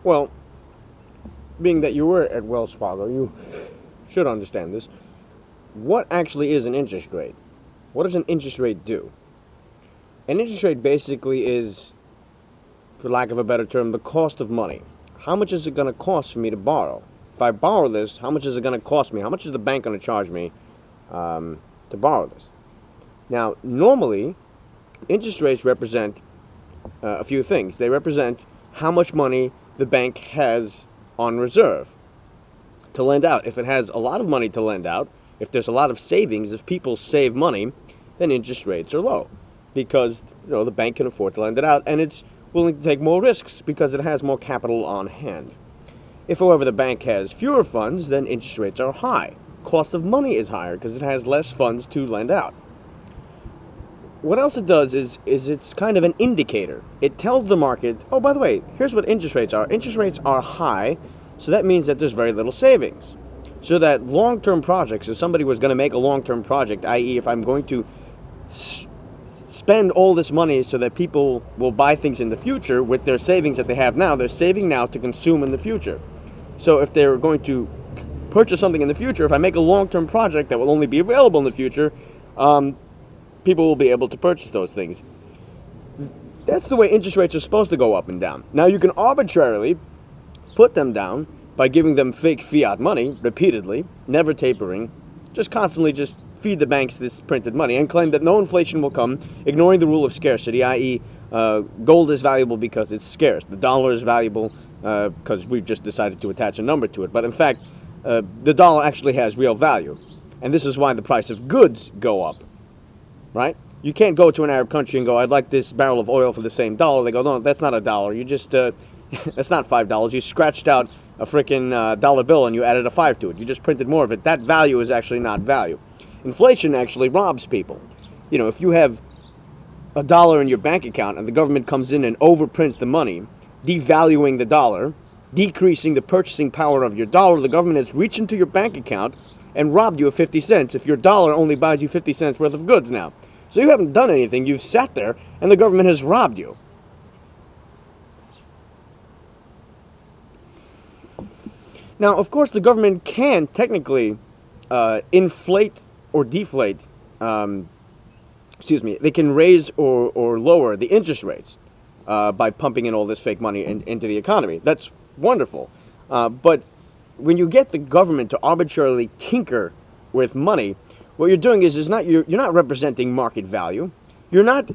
Well, being that you were at Wells Fargo, you should understand this. What actually is an interest rate? What does an interest rate do? An interest rate basically is, for lack of a better term, the cost of money. How much is it going to cost for me to borrow? If I borrow this, how much is it going to cost me? How much is the bank going to charge me to borrow this? Now, normally, interest rates represent a few things. They represent how much money the bank has on reserve to lend out. If it has a lot of money to lend out, if there's a lot of savings, if people save money, then interest rates are low because the bank can afford to lend it out and it's willing to take more risks because it has more capital on hand. If, however, the bank has fewer funds, then interest rates are high. Cost of money is higher because it has less funds to lend out. What else it does is it's kind of an indicator. It tells the market, oh, by the way, here's what interest rates are. Interest rates are high, so that means that there's very little savings. So that long-term projects, if somebody was going to make a long-term project, i.e. if I'm going to spend all this money so that people will buy things in the future with their savings that they have now, they're saving now to consume in the future. So if they're going to purchase something in the future, if I make a long-term project that will only be available in the future, people will be able to purchase those things. That's the way interest rates are supposed to go up and down. Now you can arbitrarily put them down by giving them fake fiat money repeatedly, never tapering, just constantly just feed the banks this printed money and claim that no inflation will come, ignoring the rule of scarcity, i.e. Gold is valuable because it's scarce. The dollar is valuable because we've just decided to attach a number to it. But in fact, the dollar actually has real value. And this is why the price of goods go up, right? You can't go to an Arab country and go, I'd like this barrel of oil for the same dollar. They go, no, that's not a dollar. You just, that's not $5. You scratched out a freaking dollar bill and you added a 5 to it. You just printed more of it. That value is actually not value. Inflation actually robs people. If you have a dollar in your bank account and the government comes in and overprints the money, devaluing the dollar, decreasing the purchasing power of your dollar, the government has reached into your bank account and robbed you of 50 cents if your dollar only buys you 50 cents worth of goods now. So you haven't done anything. You've sat there and the government has robbed you. Now, of course, the government can technically inflate or deflate, they can raise or lower the interest rates by pumping in all this fake money into the economy. That's wonderful. But when you get the government to arbitrarily tinker with money, what you're doing is you're not representing market value. You're not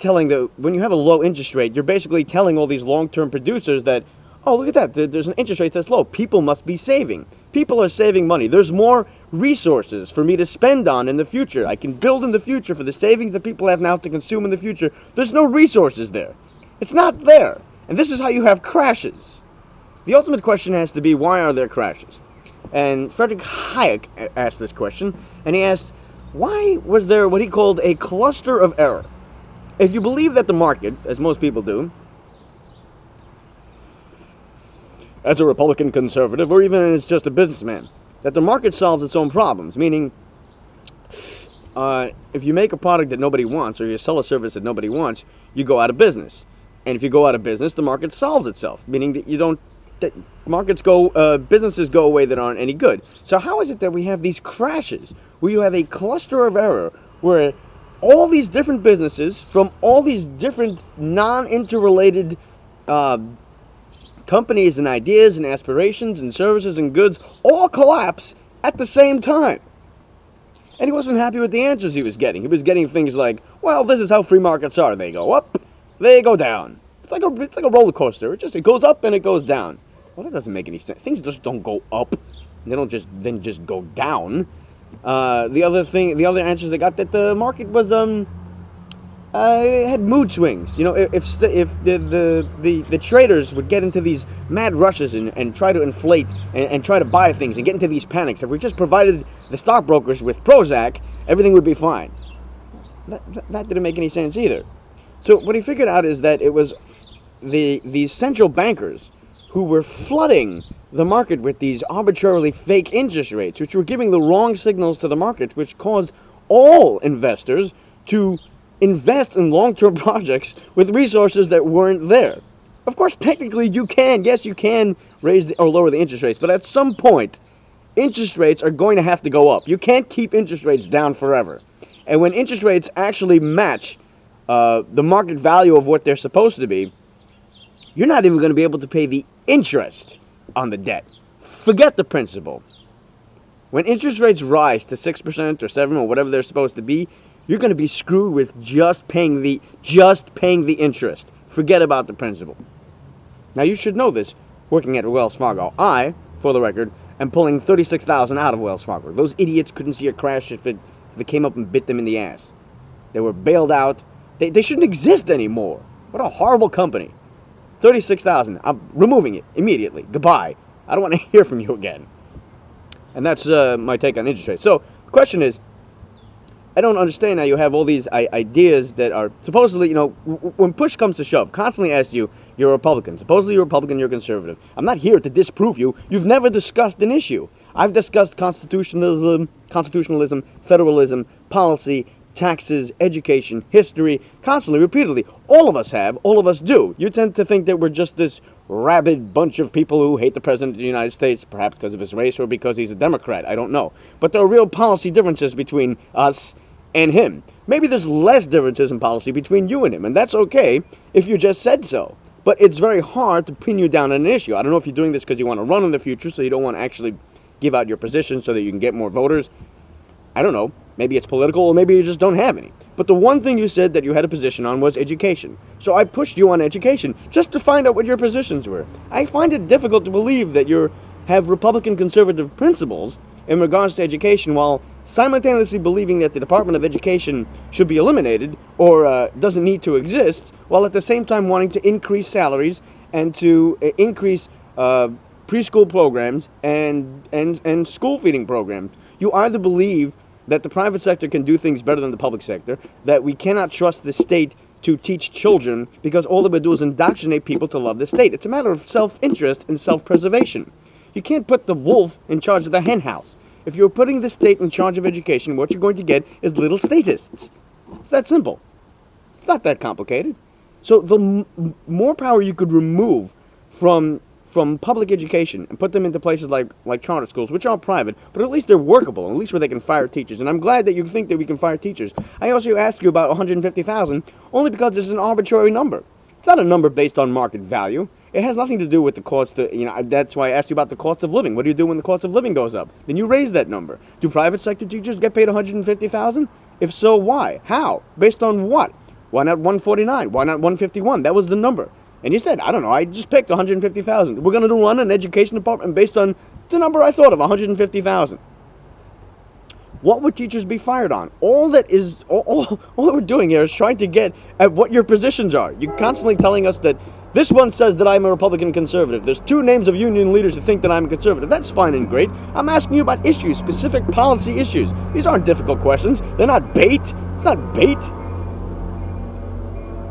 telling when you have a low interest rate, you're basically telling all these long-term producers that, oh, look at that, there's an interest rate that's low. People must be saving. People are saving money. There's more resources for me to spend on in the future. I can build in the future for the savings that people have now to consume in the future. There's no resources there. It's not there. And this is how you have crashes. The ultimate question has to be, why are there crashes? And Friedrich Hayek asked this question, and he asked, why was there what he called a cluster of error? If you believe that the market, as most people do, as a Republican conservative, or even as just a businessman, that the market solves its own problems, meaning if you make a product that nobody wants, or you sell a service that nobody wants, you go out of business. And if you go out of business, the market solves itself, meaning that businesses go away that aren't any good. So how is it that we have these crashes, where you have a cluster of error, where all these different businesses from all these different non-interrelated companies and ideas and aspirations and services and goods all collapse at the same time? And he wasn't happy with the answers he was getting. He was getting things like, well, this is how free markets are. They go up, they go down. It's like a roller coaster. It goes up and it goes down. Well, that doesn't make any sense. Things just don't go up. They don't just go down. The other answers they got, that the market was had mood swings. If the traders would get into these mad rushes and try to inflate and try to buy things and get into these panics, if we just provided the stockbrokers with Prozac, everything would be fine. That didn't make any sense either. So what he figured out is that it was these central bankers who were flooding the market with these arbitrarily fake interest rates, which were giving the wrong signals to the market, which caused all investors to invest in long-term projects with resources that weren't there. Of course, technically you can. Yes, you can raise or lower the interest rates, but at some point, interest rates are going to have to go up. You can't keep interest rates down forever. And when interest rates actually match the market value of what they're supposed to be, you're not even going to be able to pay the interest on the debt. Forget the principal. When interest rates rise to 6% or 7 or whatever they're supposed to be, you're going to be screwed with just paying the interest. Forget about the principal. Now you should know this, working at Wells Fargo. I, for the record, am pulling $36,000 out of Wells Fargo. Those idiots couldn't see a crash if it came up and bit them in the ass. They were bailed out. They shouldn't exist anymore. What a horrible company. $36,000. I'm removing it immediately. Goodbye. I don't want to hear from you again. And that's my take on interest rates. So the question is, I don't understand how you have all these ideas that are supposedly, when push comes to shove, constantly ask you, you're a Republican. Supposedly you're a Republican, you're a conservative. I'm not here to disprove you. You've never discussed an issue. I've discussed constitutionalism, federalism, policy, taxes, education, history, constantly, repeatedly. All of us have. All of us do. You tend to think that we're just this rabid bunch of people who hate the President of the United States, perhaps because of his race or because he's a Democrat. I don't know. But there are real policy differences between us and him. Maybe there's less differences in policy between you and him, and that's okay if you just said so. But it's very hard to pin you down on an issue. I don't know if you're doing this because you want to run in the future, so you don't want to actually give out your position so that you can get more voters. I don't know. Maybe it's political, or maybe you just don't have any. But the one thing you said that you had a position on was education. So I pushed you on education just to find out what your positions were. I find it difficult to believe that you have Republican conservative principles in regards to education while simultaneously believing that the Department of Education should be eliminated or doesn't need to exist, while at the same time wanting to increase salaries and to increase preschool programs and school feeding programs. You either believe that the private sector can do things better than the public sector, that we cannot trust the state to teach children because all they would do is indoctrinate people to love the state. It's a matter of self-interest and self-preservation. You can't put the wolf in charge of the hen house. If you're putting the state in charge of education, what you're going to get is little statists. It's that simple. It's not that complicated. So the more power you could remove from public education and put them into places like charter schools, which are private, but at least they're workable, at least where they can fire teachers. And I'm glad that you think that we can fire teachers. I also asked you about 150,000 only because it's an arbitrary number. It's not a number based on market value. It has nothing to do with the cost. That's why I asked you about the cost of living. What do you do when the cost of living goes up? Then you raise that number. Do private sector teachers get paid 150,000? If so, why? How? Based on what? Why not 149? Why not 151? That was the number. And you said, I don't know, I just picked 150,000. We're going to run an education department based on the number I thought of, 150,000. What would teachers be fired on? All that we're doing here is trying to get at what your positions are. You're constantly telling us that this one says that I'm a Republican conservative. There's 2 names of union leaders who think that I'm a conservative. That's fine and great. I'm asking you about issues, specific policy issues. These aren't difficult questions. They're not bait. It's not bait.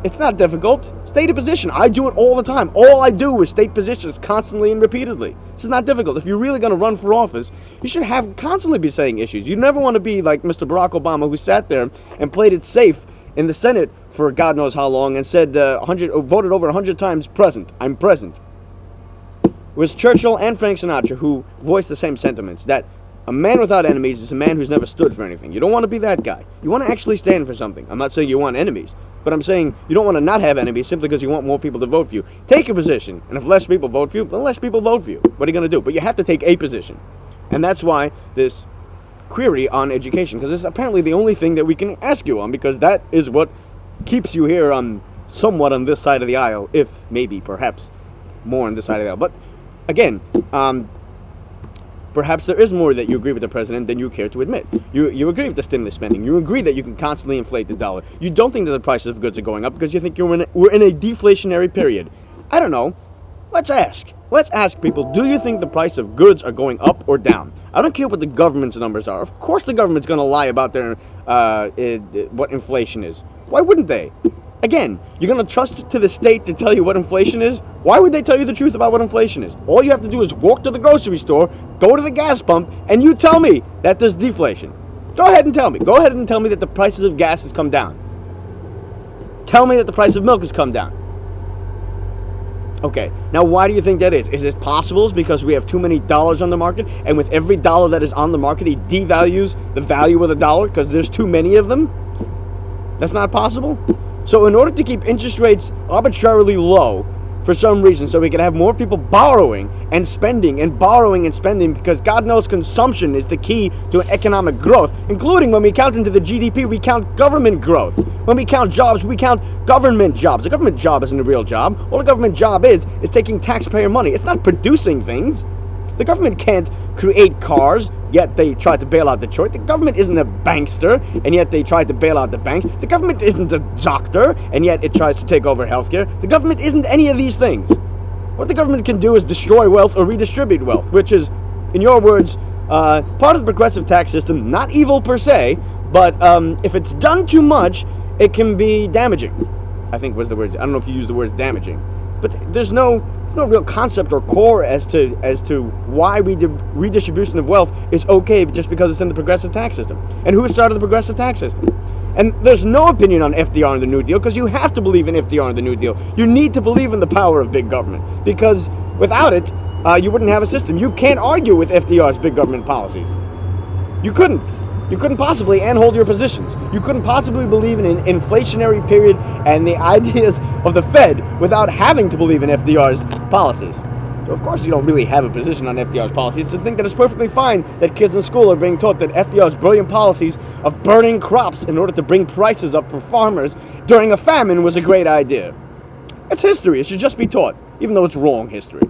It's not difficult. State a position. I do it all the time. All I do is state positions constantly and repeatedly. This is not difficult. If you're really going to run for office, you should constantly be saying issues. You never want to be like Mr. Barack Obama, who sat there and played it safe in the Senate for God knows how long and said voted over 100 times present. I'm present. It was Churchill and Frank Sinatra who voiced the same sentiments, that a man without enemies is a man who's never stood for anything. You don't want to be that guy. You want to actually stand for something. I'm not saying you want enemies, but I'm saying you don't want to not have enemies simply because you want more people to vote for you. Take a position, and if less people vote for you, then less people vote for you. What are you going to do? But you have to take a position. And that's why this query on education, because it's apparently the only thing that we can ask you on, because that is what keeps you here somewhat on this side of the aisle, if maybe, perhaps, more on this side of the aisle. But, again, perhaps there is more that you agree with the president than you care to admit. You agree with the stimulus spending. You agree that you can constantly inflate the dollar. You don't think that the prices of goods are going up because you think we're in a deflationary period. I don't know. Let's ask. Let's ask people, do you think the price of goods are going up or down? I don't care what the government's numbers are. Of course the government's going to lie about their what inflation is. Why wouldn't they? Again, you're going to trust to the state to tell you what inflation is? Why would they tell you the truth about what inflation is? All you have to do is walk to the grocery store, go to the gas pump, and you tell me that there's deflation. Go ahead and tell me. Go ahead and tell me that the prices of gas has come down. Tell me that the price of milk has come down. Okay, now why do you think that is? Is it possible it's because we have too many dollars on the market, and with every dollar that is on the market, he devalues the value of the dollar because there's too many of them? That's not possible? So in order to keep interest rates arbitrarily low, for some reason, so we can have more people borrowing and spending and borrowing and spending, because God knows consumption is the key to economic growth, including when we count into the GDP, we count government growth. When we count jobs, we count government jobs. A government job isn't a real job. All a government job is taking taxpayer money. It's not producing things. The government can't create cars, yet they tried to bail out Detroit. The government isn't a bankster, and yet they tried to bail out the banks. The government isn't a doctor, and yet it tries to take over healthcare. The government isn't any of these things. What the government can do is destroy wealth or redistribute wealth, which is, in your words, part of the progressive tax system. Not evil per se, but if it's done too much, it can be damaging. I think was the word. I don't know if you use the words damaging, but there's no real concept or core as to why redistribution of wealth is okay just because it's in the progressive tax system. And who started the progressive tax system? And there's no opinion on FDR and the New Deal, because you have to believe in FDR and the New Deal. You need to believe in the power of big government, because without it, you wouldn't have a system. You can't argue with FDR's big government policies. You couldn't. You couldn't possibly, and hold your positions. You couldn't possibly believe in an inflationary period and the ideas of the Fed without having to believe in FDR's policies. So of course you don't really have a position on FDR's policies, to think that it's perfectly fine that kids in school are being taught that FDR's brilliant policies of burning crops in order to bring prices up for farmers during a famine was a great idea. It's history. It should just be taught, even though it's wrong history.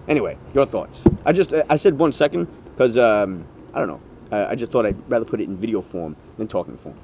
Anyway, your thoughts. I said 1 second because, I don't know. I just thought I'd rather put it in video form than talking form.